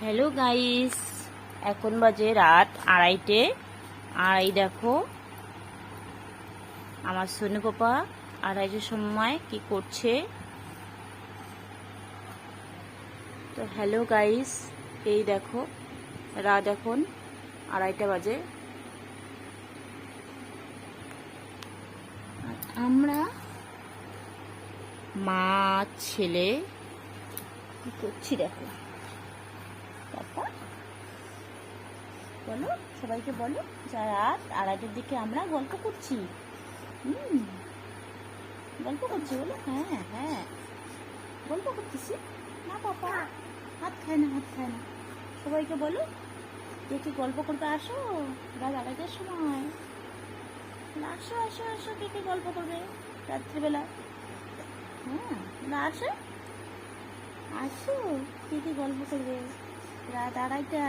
Hello guys, এখন বাজে রাত 2:30। আর এই দেখো আমার সোনু পাপা 2:30 সময় কি করছে। তো হ্যালো গাইস, এই দেখো রাত এখন 2:30 বাজে। আর আমরা মা ছেলে কি করছি দেখো। পাপা বলো, সবাইকে বলো যা রাত 2:30টার দিকে আমরা গল্প করছি। গল্প করছি বলো। হ্যাঁ হ্যাঁ, গল্প করতেছি না পাপা। হাত খায় না, হাত খায় না। সবাইকে বলো দেখি গল্প করতে আসো রাত 2:30টার সময়। আসো আসো আসো, কে কে গল্প করবে রাত্রিবেলা? হ্যাঁ আসো আসো, কে কে গল্প করবে রাত 2:30টায়?